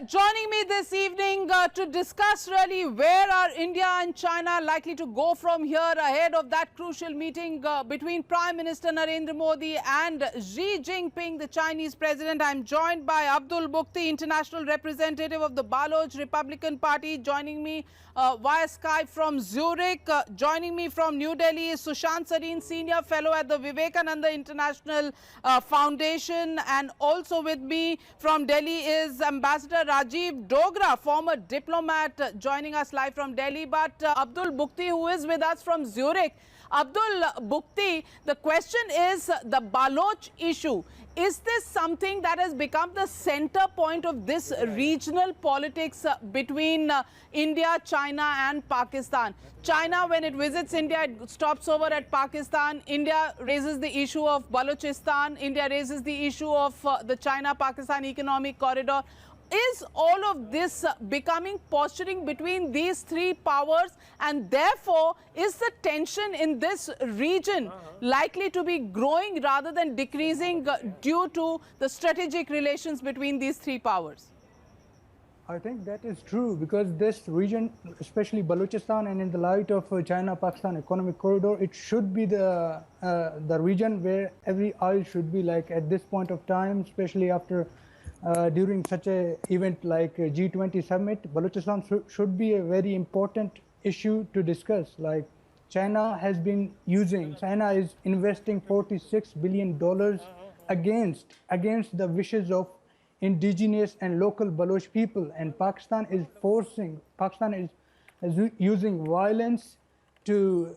joining me this evening to discuss really where are India and China likely to go from here ahead of that crucial meeting between Prime Minister Narendra Modi and Xi Jinping, the Chinese president. I'm joined by Abdul Bukti, international representative of the Baloch Republican Party, joining me via Skype from Zurich. Joining me from New Delhi is Sushant Sareen, senior fellow at the Vivekananda International Foundation, and also with me from Delhi is Ambassador Rajiv Dogra, former diplomat, joining us live from Delhi. But Abdul Bukti, who is with us from Zurich. Abdul Bukti, the question is the Baloch issue. Is this something that has become the center point of this regional politics between India, China and Pakistan? China, when it visits India, it stops over at Pakistan. India raises the issue of Balochistan. India raises the issue of the China-Pakistan economic corridor. Is all of this becoming posturing between these three powers, and therefore is the tension in this region likely to be growing rather than decreasing due to the strategic relations between these three powers? I think that is true, because this region, especially Balochistan, and in the light of China-Pakistan economic corridor, it should be the region where every eye should be, like at this point of time, especially after during such an event like G20 summit. Balochistan should be a very important issue to discuss. Like China is investing $46 billion against the wishes of indigenous and local Baloch people, and Pakistan is using violence to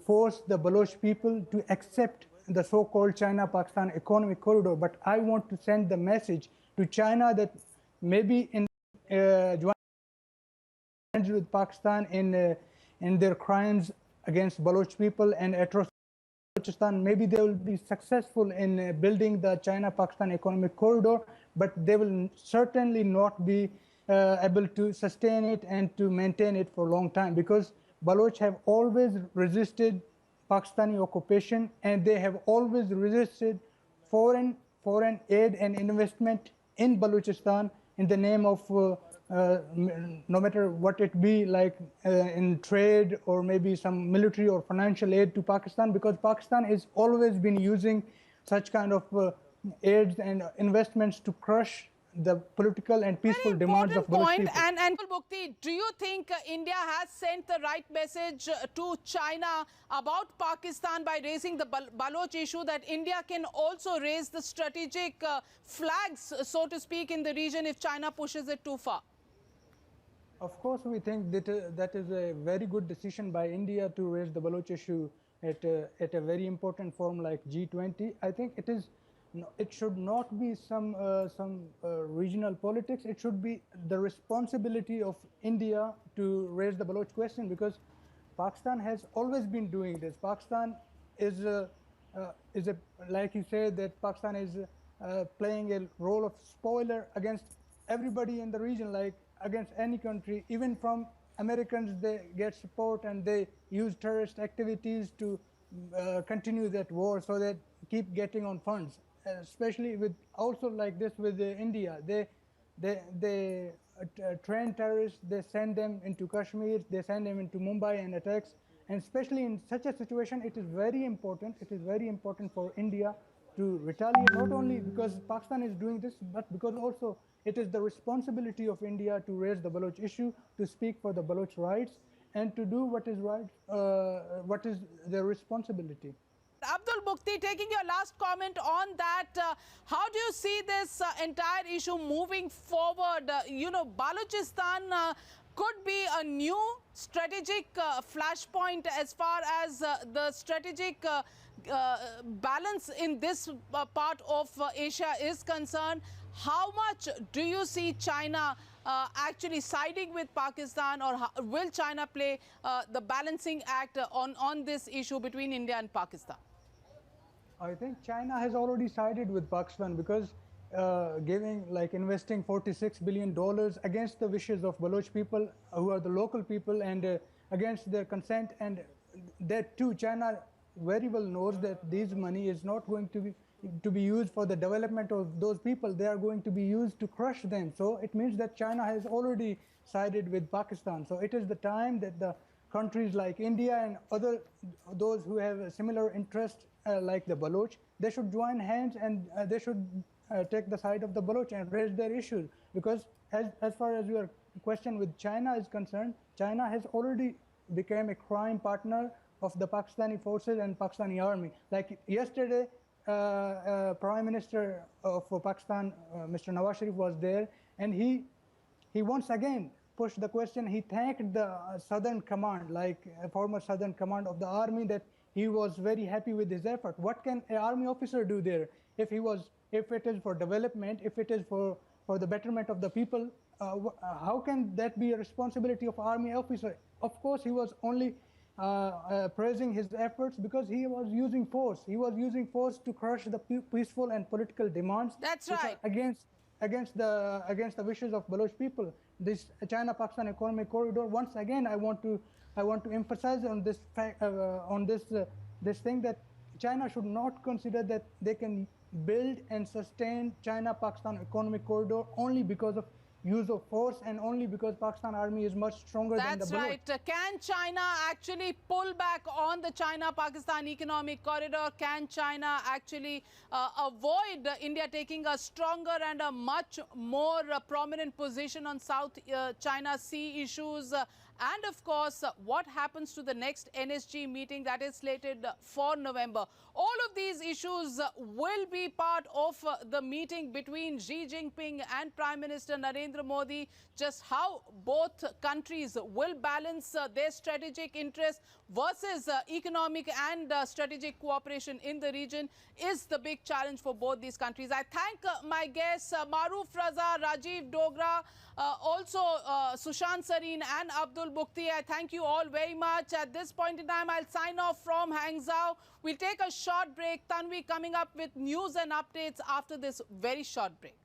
force the Baloch people to accept the so-called China-Pakistan economic corridor. But I want to send the message to China that maybe in joining with Pakistan in their crimes against Baloch people and atrocities in Balochistan, maybe they will be successful in building the China-Pakistan economic corridor, but they will certainly not be able to sustain it and to maintain it for a long time, because Baloch have always resisted Pakistani occupation, and they have always resisted foreign aid and investment in Balochistan in the name of no matter what it be, like in trade or maybe some military or financial aid to Pakistan, because Pakistan has always been using such kind of aids and investments to crush the political and peaceful demands of Baloch people. And Bukti, do you think India has sent the right message to China about Pakistan by raising the Baloch issue, that India can also raise the strategic flags, so to speak, in the region if China pushes it too far? Of course, we think that is a very good decision by India to raise the Baloch issue at a very important forum like G20. I think it should not be some regional politics. It should be the responsibility of India to raise the Baloch question, because Pakistan has always been doing this. Pakistan is like you said, that Pakistan is playing a role of spoiler against everybody in the region, like against any country. Even from Americans, they get support and they use terrorist activities to continue that war, so that keep getting on funds. Especially with also like this with India, they train terrorists, they send them into Kashmir, they send them into Mumbai and attacks. And especially in such a situation, it is very important for India to retaliate, not only because Pakistan is doing this, but because also it is the responsibility of India to raise the Baloch issue, to speak for the Baloch rights, and to do what is right, what is their responsibility. Abdul Bukti, taking your last comment on that, how do you see this entire issue moving forward? Balochistan could be a new strategic flashpoint as far as the strategic balance in this part of Asia is concerned. How much do you see China actually siding with Pakistan, or will China play the balancing act on this issue between India and Pakistan? I think China has already sided with Pakistan, because investing $46 billion against the wishes of Baloch people, who are the local people, and against their consent. And that too, China very well knows that this money is not going to be to be used for the development of those people. They are going to be used to crush them. So it means that China has already sided with Pakistan. So it is the time that the countries like India and those who have a similar interest like the Baloch, they should join hands and they should take the side of the Baloch and raise their issues. Because as far as your question with China is concerned, China has already become a crime partner of the Pakistani forces and Pakistani army. Like yesterday, Prime Minister of Pakistan, Mr. Nawaz Sharif was there, and he once again pushed the question. He thanked the Southern Command, like former Southern Command of the army, that he was very happy with his effort. What can an army officer do there if it is for development, if it is for the betterment of the people? How can that be a responsibility of army officer? Of course, he was only praising his efforts because he was using force. He was using force to crush the peaceful and political demands. That's right. Against the wishes of Baloch people. This China-Pakistan economic corridor. Once again, I want to emphasize on this fact, this thing, that China should not consider that they can build and sustain China-Pakistan economic corridor only because of use of force and only because Pakistan army is much stronger than the Baloch. That's right. Can China actually pull back on the China-Pakistan economic corridor? Can China actually avoid India taking a stronger and a much more prominent position on South China Sea issues? And of course, what happens to the next NSG meeting that is slated for November? All of these issues will be part of the meeting between Xi Jinping and Prime Minister Narendra Modi. Just how both countries will balance their strategic interests versus economic and strategic cooperation in the region is the big challenge for both these countries. I thank my guests, Maruf Raza, Rajiv Dogra, also Sushant Sareen and Abdul Bukti. I thank you all very much. At this point in time, I'll sign off from Hangzhou. We'll take a short break. Tanvi coming up with news and updates after this very short break.